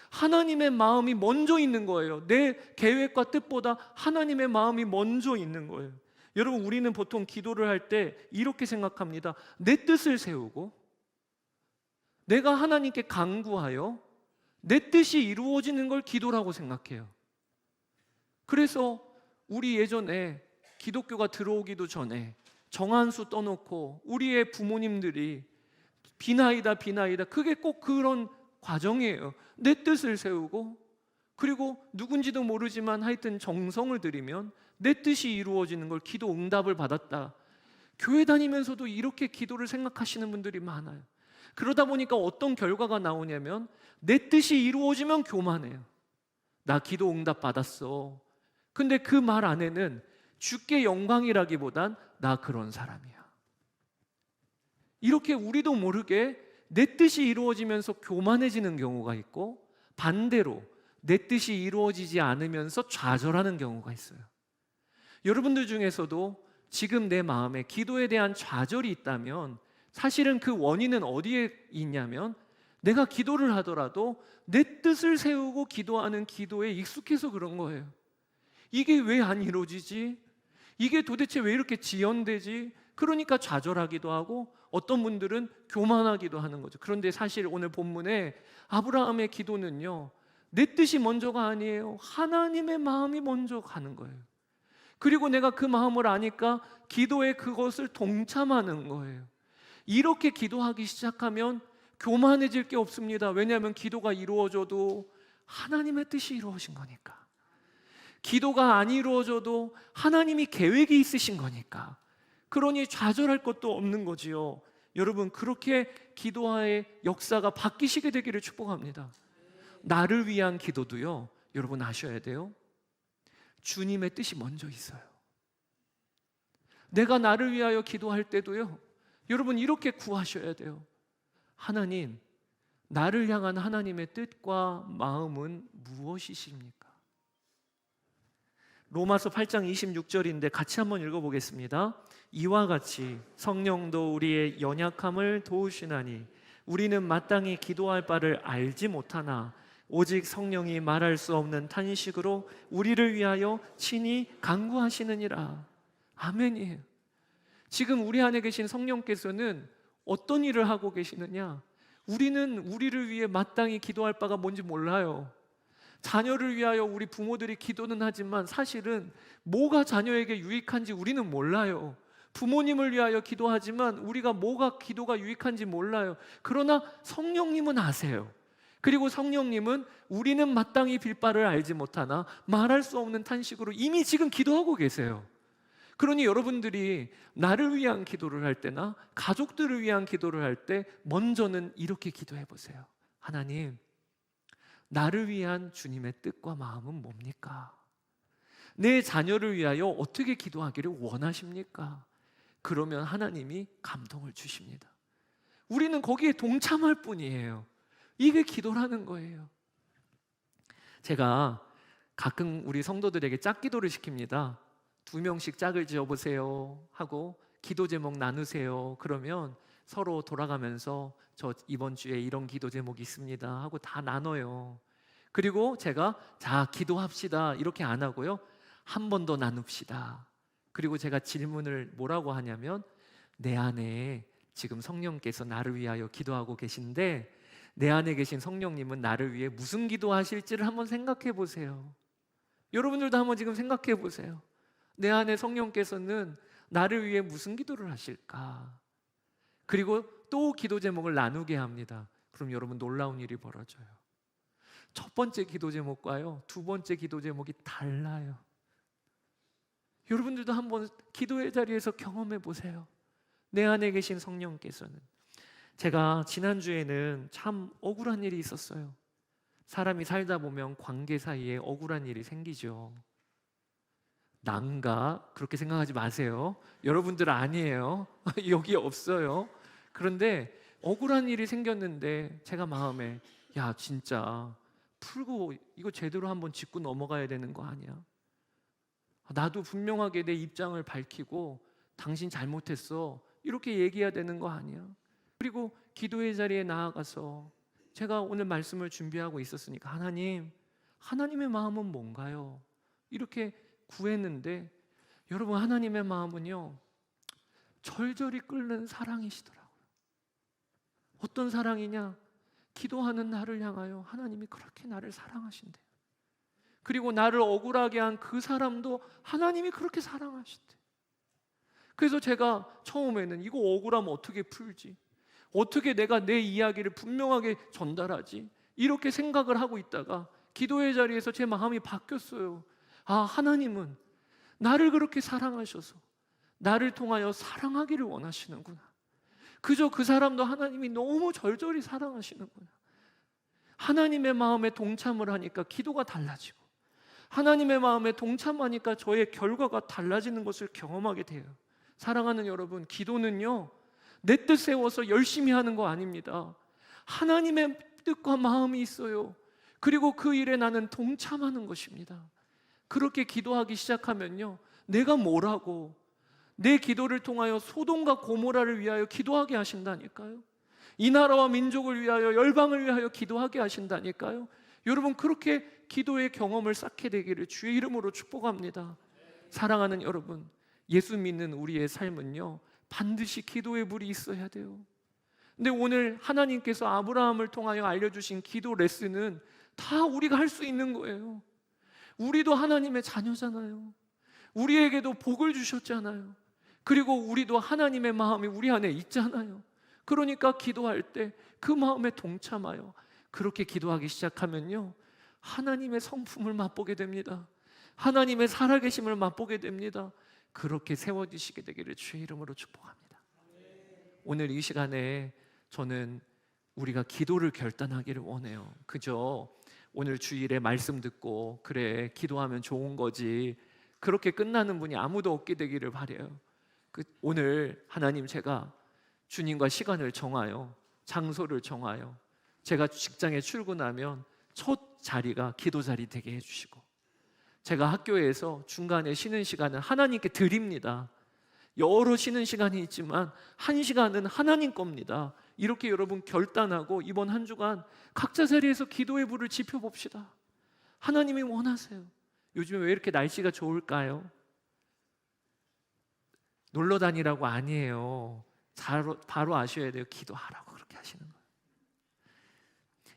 하나님의 마음이 먼저 있는 거예요. 내 계획과 뜻보다 하나님의 마음이 먼저 있는 거예요. 여러분, 우리는 보통 기도를 할 때 이렇게 생각합니다. 내 뜻을 세우고 내가 하나님께 간구하여 내 뜻이 이루어지는 걸 기도라고 생각해요. 그래서 우리 예전에 기독교가 들어오기도 전에 정한수 떠놓고 우리의 부모님들이 비나이다 그게 꼭 그런 과정이에요. 내 뜻을 세우고 그리고 누군지도 모르지만 하여튼 정성을 들이면 내 뜻이 이루어지는 걸 기도 응답을 받았다. 교회 다니면서도 이렇게 기도를 생각하시는 분들이 많아요. 그러다 보니까 어떤 결과가 나오냐면 내 뜻이 이루어지면 교만해요. 나 기도 응답 받았어. 근데 그 말 안에는 주께 영광이라기보단 나 그런 사람이야. 이렇게 우리도 모르게 내 뜻이 이루어지면서 교만해지는 경우가 있고 반대로 내 뜻이 이루어지지 않으면서 좌절하는 경우가 있어요. 여러분들 중에서도 지금 내 마음에 기도에 대한 좌절이 있다면 사실은 그 원인은 어디에 있냐면 내가 기도를 하더라도 내 뜻을 세우고 기도하는 기도에 익숙해서 그런 거예요. 이게 왜 안 이루어지지? 이게 도대체 왜 이렇게 지연되지? 그러니까 좌절하기도 하고 어떤 분들은 교만하기도 하는 거죠. 그런데 사실 오늘 본문에 아브라함의 기도는요, 내 뜻이 먼저가 아니에요. 하나님의 마음이 먼저 가는 거예요. 그리고 내가 그 마음을 아니까 기도에 그것을 동참하는 거예요. 이렇게 기도하기 시작하면 교만해질 게 없습니다. 왜냐하면 기도가 이루어져도 하나님의 뜻이 이루어진 거니까. 기도가 안 이루어져도 하나님이 계획이 있으신 거니까. 그러니 좌절할 것도 없는 거지요. 여러분, 그렇게 기도의 역사가 바뀌시게 되기를 축복합니다. 나를 위한 기도도요, 여러분 아셔야 돼요. 주님의 뜻이 먼저 있어요. 내가 나를 위하여 기도할 때도요, 여러분 이렇게 구하셔야 돼요. 하나님, 나를 향한 하나님의 뜻과 마음은 무엇이십니까? 로마서 8장 26절인데 같이 한번 읽어보겠습니다. 이와 같이 성령도 우리의 연약함을 도우시나니 우리는 마땅히 기도할 바를 알지 못하나 오직 성령이 말할 수 없는 탄식으로 우리를 위하여 친히 간구하시느니라. 아멘이에요. 지금 우리 안에 계신 성령께서는 어떤 일을 하고 계시느냐? 우리는 우리를 위해 마땅히 기도할 바가 뭔지 몰라요. 자녀를 위하여 우리 부모들이 기도는 하지만 사실은 뭐가 자녀에게 유익한지 우리는 몰라요. 부모님을 위하여 기도하지만 우리가 뭐가 기도가 유익한지 몰라요. 그러나 성령님은 아세요. 그리고 성령님은 우리는 마땅히 빌 바를 알지 못하나 말할 수 없는 탄식으로 이미 지금 기도하고 계세요. 그러니 여러분들이 나를 위한 기도를 할 때나 가족들을 위한 기도를 할 때 먼저는 이렇게 기도해 보세요. 하나님, 나를 위한 주님의 뜻과 마음은 뭡니까? 내 자녀를 위하여 어떻게 기도하기를 원하십니까? 그러면 하나님이 감동을 주십니다. 우리는 거기에 동참할 뿐이에요. 이게 기도라는 거예요. 제가 가끔 우리 성도들에게 짝기도를 시킵니다. 2명씩 짝을 지어보세요 하고 기도 제목 나누세요. 그러면 서로 돌아가면서 저 이번 주에 이런 기도 제목이 있습니다 하고 다 나눠요. 그리고 제가 자 기도합시다 이렇게 안 하고요, 한 번 더 나눕시다. 그리고 제가 질문을 뭐라고 하냐면, 내 안에 지금 성령께서 나를 위하여 기도하고 계신데 내 안에 계신 성령님은 나를 위해 무슨 기도하실지를 한번 생각해 보세요. 여러분들도 한번 지금 생각해 보세요. 내 안에 성령께서는 나를 위해 무슨 기도를 하실까? 그리고 또 기도 제목을 나누게 합니다. 그럼 여러분 놀라운 일이 벌어져요. 첫 번째 기도 제목과요, 두 번째 기도 제목이 달라요. 여러분들도 한번 기도의 자리에서 경험해 보세요. 내 안에 계신 성령께서는. 제가 지난주에는 참 억울한 일이 있었어요. 사람이 살다 보면 관계 사이에 억울한 일이 생기죠. 난가? 그렇게 생각하지 마세요. 여러분들 아니에요. 여기 없어요. 그런데 억울한 일이 생겼는데 제가 마음에, 야 진짜 풀고 이거 제대로 한번 짚고 넘어가야 되는 거 아니야? 나도 분명하게 내 입장을 밝히고 당신 잘못했어 이렇게 얘기해야 되는 거 아니야? 그리고 기도의 자리에 나아가서 제가 오늘 말씀을 준비하고 있었으니까 하나님의 마음은 뭔가요? 이렇게 구했는데 여러분, 하나님의 마음은요, 절절히 끓는 사랑이시더라고요. 어떤 사랑이냐? 기도하는 나를 향하여 하나님이 그렇게 나를 사랑하신대요. 그리고 나를 억울하게 한 그 사람도 하나님이 그렇게 사랑하신대요. 그래서 제가 처음에는 이거 억울하면 어떻게 풀지? 어떻게 내가 내 이야기를 분명하게 전달하지? 이렇게 생각을 하고 있다가 기도의 자리에서 제 마음이 바뀌었어요. 아, 하나님은 나를 그렇게 사랑하셔서 나를 통하여 사랑하기를 원하시는구나. 그저 그 사람도 하나님이 너무 절절히 사랑하시는구나. 하나님의 마음에 동참을 하니까 기도가 달라지고, 하나님의 마음에 동참하니까 저의 결과가 달라지는 것을 경험하게 돼요. 사랑하는 여러분, 기도는요, 내 뜻 세워서 열심히 하는 거 아닙니다. 하나님의 뜻과 마음이 있어요. 그리고 그 일에 나는 동참하는 것입니다. 그렇게 기도하기 시작하면요, 내가 뭐라고, 내 기도를 통하여 소돔과 고모라를 위하여 기도하게 하신다니까요. 이 나라와 민족을 위하여, 열방을 위하여 기도하게 하신다니까요. 여러분, 그렇게 기도의 경험을 쌓게 되기를 주의 이름으로 축복합니다. 사랑하는 여러분, 예수 믿는 우리의 삶은요, 반드시 기도의 물이 있어야 돼요. 근데 오늘 하나님께서 아브라함을 통하여 알려주신 기도 레슨은 다 우리가 할 수 있는 거예요. 우리도 하나님의 자녀잖아요. 우리에게도 복을 주셨잖아요. 그리고 우리도 하나님의 마음이 우리 안에 있잖아요. 그러니까 기도할 때 그 마음에 동참하여 그렇게 기도하기 시작하면요, 하나님의 성품을 맛보게 됩니다. 하나님의 살아계심을 맛보게 됩니다. 그렇게 세워지시게 되기를 주의 이름으로 축복합니다. 오늘 이 시간에 저는 우리가 기도를 결단하기를 원해요. 그저 오늘 주일에 말씀 듣고 그래 기도하면 좋은 거지, 그렇게 끝나는 분이 아무도 없게 되기를 바라요. 오늘 하나님, 제가 주님과 시간을 정하여, 장소를 정하여, 제가 직장에 출근하면 첫 자리가 기도 자리 되게 해주시고, 제가 학교에서 중간에 쉬는 시간은 하나님께 드립니다. 여러 쉬는 시간이 있지만 한 시간은 하나님 겁니다. 이렇게 여러분 결단하고 이번 한 주간 각자 자리에서 기도의 불을 지펴봅시다. 하나님이 원하세요. 요즘에 왜 이렇게 날씨가 좋을까요? 놀러 다니라고 아니에요. 바로 아셔야 돼요. 기도하라고 그렇게 하시는 거예요.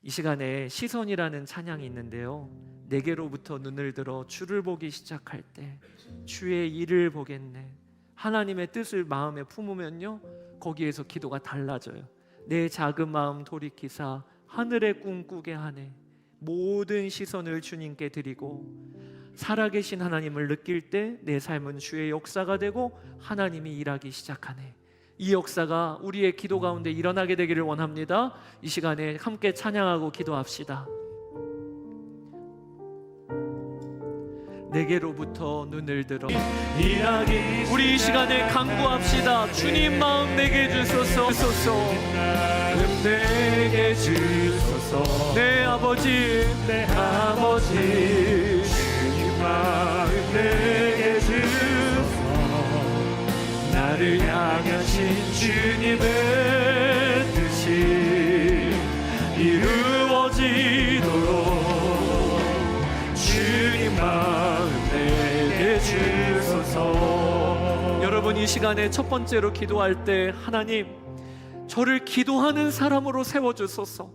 이 시간에 시선이라는 찬양이 있는데요, 내게로부터 눈을 들어 주를 보기 시작할 때 주의 일을 보겠네. 하나님의 뜻을 마음에 품으면요, 거기에서 기도가 달라져요. 내 작은 마음 돌이키사 하늘의 꿈 꾸게 하네. 모든 시선을 주님께 드리고 살아계신 하나님을 느낄 때 내 삶은 주의 역사가 되고 하나님이 일하기 시작하네. 이 역사가 우리의 기도 가운데 일어나게 되기를 원합니다. 이 시간에 함께 찬양하고 기도합시다. 내게로부터 눈을 들어 일하기, 우리 이 시간에 간구합시다. 주님 마음 내게 주소서. 내게 주소서. 내 아버지, 주님 마음 내게 주소서. 나를 향하신 주님의 뜻이 이루어지도록 주님 마음 내게 주소서. 여러분, 이 시간에 첫 번째로 기도할 때 하나님, 저를 기도하는 사람으로 세워주소서.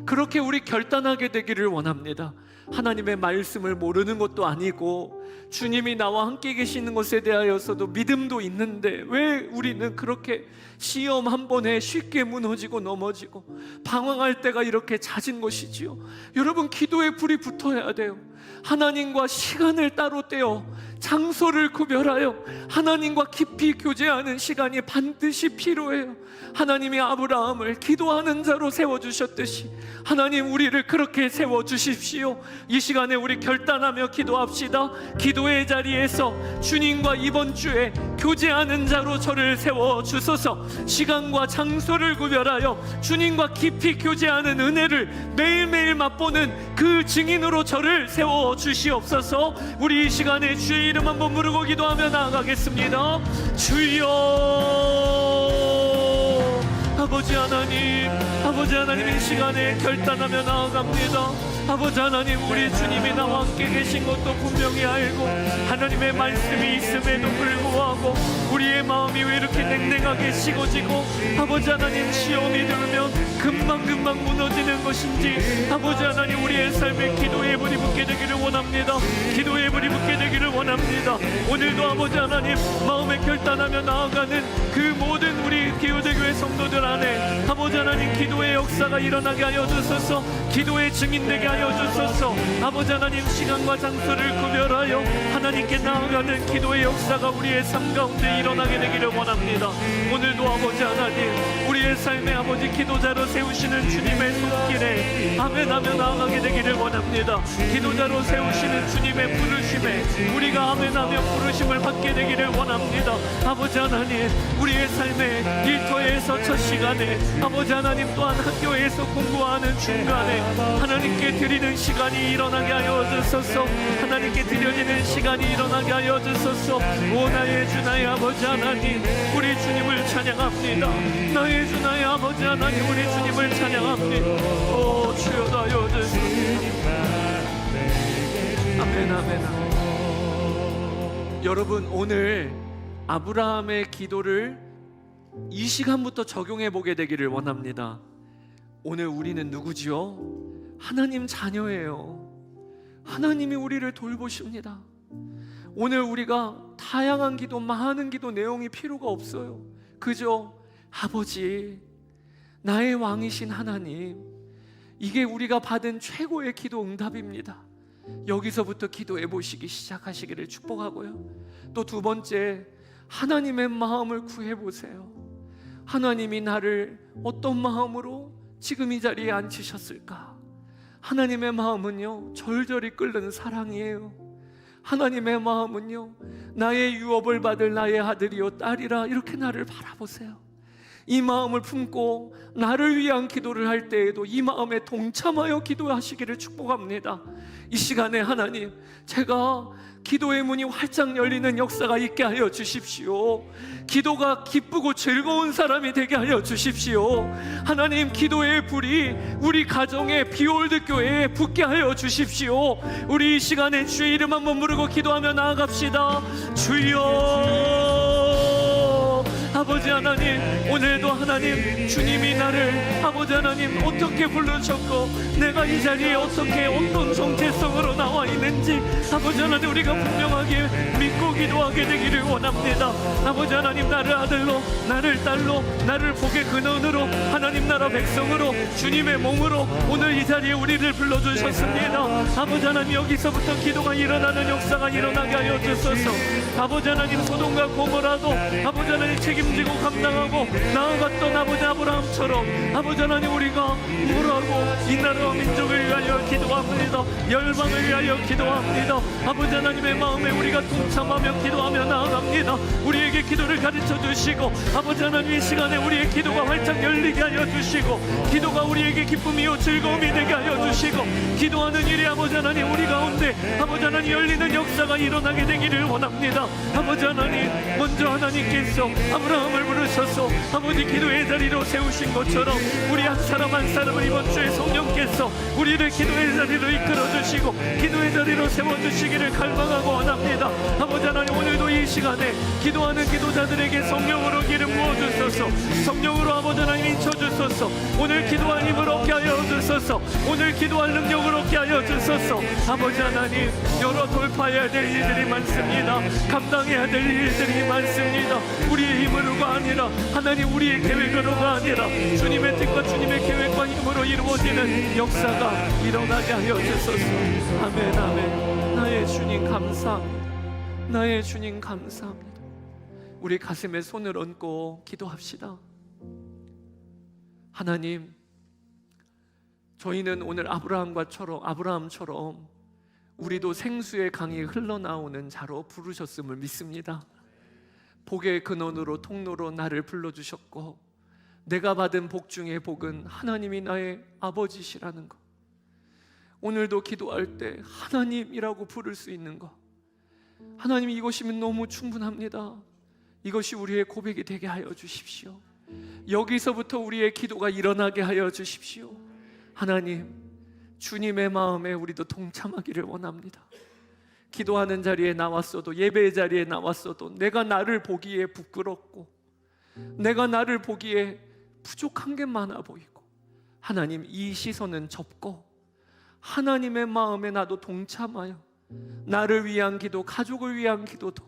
그렇게 우리 결단하게 되기를 원합니다. 하나님의 말씀을 모르는 것도 아니고 주님이 나와 함께 계시는 것에 대하여서도 믿음도 있는데 왜 우리는 그렇게 시험 한 번에 쉽게 무너지고 넘어지고 방황할 때가 이렇게 잦은 것이지요? 여러분, 기도에 불이 붙어야 돼요. 하나님과 시간을 따로 떼어 장소를 구별하여 하나님과 깊이 교제하는 시간이 반드시 필요해요. 하나님이 아브라함을 기도하는 자로 세워주셨듯이 하나님, 우리를 그렇게 세워주십시오. 이 시간에 우리 결단하며 기도합시다. 기도의 자리에서 주님과 이번 주에 교제하는 자로 저를 세워주소서. 시간과 장소를 구별하여 주님과 깊이 교제하는 은혜를 매일매일 맛보는 그 증인으로 저를 세워주시옵소서. 우리 이 시간에 주의 이름 한번 부르고 기도하며 나아가겠습니다. 주여, 아버지 하나님 이 시간에 결단하며 나아갑니다. 아버지 하나님, 우리 주님이 나와 함께 계신 것도 분명히 알고 하나님의 말씀이 있음에도 불구하고 우리의 마음이 왜 이렇게 냉랭하게 식어지고 아버지 하나님 시험이 들면 금방 무너지는 것인지 아버지 하나님, 우리의 삶에 기도의 불이 붙게 되기를 원합니다. 기도의 불이 붙게 되기를 원합니다. 오늘도 아버지 하나님, 마음에 결단하며 나아가는 그 모든 우리 기호대교회 성도들 안에 아버지 하나님, 기도의 역사가 일어나게 하여 주소서. 기도의 증인되게 하여 주소서. 아버지 하나님, 시간과 장소를 구별하여 하나님께 나아가는 기도의 역사가 우리의 삶 가운데 일어나게 되기를 원합니다. 오늘도 아버지 하나님, 우리의 삶의 아버지 기도자로 세우시는 주님의 손길에 아멘하며 나아가게 되기를 원합니다. 기도자로 세우시는 주님의 부르심에 우리가 아멘하며 부르심을 받게 되기를 원합니다. 아버지 하나님, 우리의 삶의 일터에서 첫 시간에 아버지 하나님, 또한 학교에서 공부하는 중간에 하나님께 드리는 시간이 일어나게 하여 주소서. 하나님께 드려지는 시간이 일어나게 하여 주소서. 오 나의 주 나의 아버지 하나님, 우리 주님을 찬양합니다. 나의 주 나의 아버지 하나님, 우리 주님을 찬양합니다. 오 주여 나여 주소서. 아멘 아멘 아멘. 여러분, 오늘 아브라함의 기도를 이 시간부터 적용해 보게 되기를 원합니다. 오늘 우리는 누구지요? 하나님 자녀예요. 하나님이 우리를 돌보십니다. 오늘 우리가 다양한 기도, 많은 기도 내용이 필요가 없어요. 그저 아버지, 나의 왕이신 하나님, 이게 우리가 받은 최고의 기도 응답입니다. 여기서부터 기도해 보시기 시작하시기를 축복하고요. 또 두 번째, 하나님의 마음을 구해 보세요. 하나님이 나를 어떤 마음으로 지금 이 자리에 앉히셨을까? 하나님의 마음은요, 절절히 끓는 사랑이에요. 하나님의 마음은요, 나의 유업을 받을 나의 아들이요 딸이라 이렇게 나를 바라보세요. 이 마음을 품고 나를 위한 기도를 할 때에도 이 마음에 동참하여 기도하시기를 축복합니다. 이 시간에 하나님, 제가 기도의 문이 활짝 열리는 역사가 있게 하여 주십시오. 기도가 기쁘고 즐거운 사람이 되게 하여 주십시오. 하나님, 기도의 불이 우리 가정에 비올드 교회에 붙게 하여 주십시오. 우리 이 시간에 주의 이름 한번 부르고 기도하며 나아갑시다. 주여, 아버지 하나님, 오늘도 하나님, 주님이 나를 아버지 하나님 어떻게 부르셨고 내가 이 자리에 어떻게 어떤 정체성으로 나와 있는지 아버지 하나님, 우리가 분명하게 믿고 기도하게 되기를 원합니다. 아버지 하나님, 나를 아들로, 나를 딸로, 나를 복의 근원으로, 하나님 나라 백성으로, 주님의 몸으로 오늘 이 자리에 우리를 불러주셨습니다. 아버지 하나님, 여기서부터 기도가 일어나는 역사가 일어나게 하여 주소서. 아버지 하나님, 소돔과 고모라도 아버지 하나님 책임지고 감당하고 나아갔던 아버지 아브라함처럼 아버지 하나님, 우리가 뭐라고 이 나라와 민족을 위하여 기도합니다. 열방을 위하여 기도합니다. 아버지 하나님의 마음에 우리가 동참하며 기도하며 나아갑니다. 우리에게 기도를 가르쳐 주시고 아버지 하나님, 이 시간에 우리의 기도가 활짝 열리게 하여 주시고 기도가 우리에게 기쁨이요 즐거움이 되게 하여 주시고 기도하는 일이 아버지 하나님, 우리 가운데 아버지 하나님 열리는 역사가 일어나게 되기를 원합니다. 아버지 하나님, 먼저 하나님께서 아브라함을 부르셔서 아버지 기도의 자리로 세우신 것처럼 우리 한 사람 한 사람을 이번 주에 성령께서 우리를 기도의 자리로 이끌어 주시고 기도의 자리로 세워주시기를 갈망하고 원합니다. 아버지 하나님, 오늘도 이 시간에 기도하는 기도자들에게 성령으로 기름 부어주소서. 성령으로 아버지 하나님 인쳐주소서. 오늘 기도할 힘을 얻게 하여 주소서. 오늘 기도할 능력을 얻게 하여 주소서. 아버지 하나님, 여러 돌파해야 될 일들이 많습니다. 감당해야 될 일들이 많습니다. 우리의 힘으로가 아니라 하나님, 우리의 계획으로가 아니라 주님의 뜻과 주님의 계획과 힘으로 이루어지는 역사가 일어나게 하여 주소서. 아멘 아멘. 나의 주님 감사합니다. 나의 주님 감사합니다. 우리 가슴에 손을 얹고 기도합시다. 하나님, 저희는 오늘 아브라함처럼 우리도 생수의 강이 흘러나오는 자로 부르셨음을 믿습니다. 복의 근원으로 통로로 나를 불러주셨고 내가 받은 복 중의 복은 하나님이 나의 아버지시라는 것, 오늘도 기도할 때 하나님이라고 부를 수 있는 것, 하나님, 이것이면 너무 충분합니다. 이것이 우리의 고백이 되게 하여 주십시오. 여기서부터 우리의 기도가 일어나게 하여 주십시오. 하나님, 주님의 마음에 우리도 동참하기를 원합니다. 기도하는 자리에 나왔어도, 예배의 자리에 나왔어도 내가 나를 보기에 부끄럽고 내가 나를 보기에 부족한 게 많아 보이고, 하나님, 이 시선은 접고 하나님의 마음에 나도 동참하여 나를 위한 기도, 가족을 위한 기도도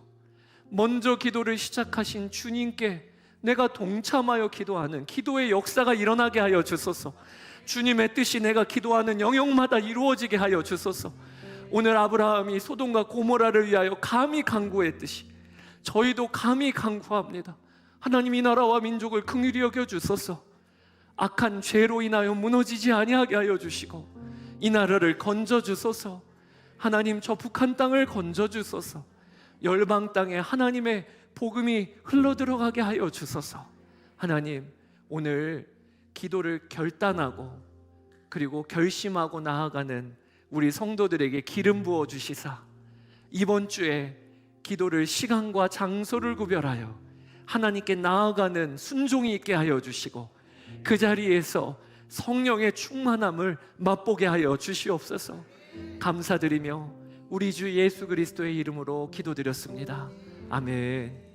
먼저 기도를 시작하신 주님께 내가 동참하여 기도하는 기도의 역사가 일어나게 하여 주소서. 주님의 뜻이 내가 기도하는 영역마다 이루어지게 하여 주소서. 오늘 아브라함이 소돔과 고모라를 위하여 감히 간구했듯이 저희도 감히 간구합니다. 하나님, 이 나라와 민족을 긍휼히 여겨 주소서. 악한 죄로 인하여 무너지지 아니하게 하여 주시고 이 나라를 건져 주소서. 하나님, 저 북한 땅을 건져 주소서. 열방 땅에 하나님의 복음이 흘러들어가게 하여 주소서. 하나님, 오늘 기도를 결단하고 그리고 결심하고 나아가는 우리 성도들에게 기름 부어 주시사 이번 주에 기도를 시간과 장소를 구별하여 하나님께 나아가는 순종이 있게 하여 주시고 그 자리에서 성령의 충만함을 맛보게 하여 주시옵소서. 감사드리며 우리 주 예수 그리스도의 이름으로 기도드렸습니다. 아멘.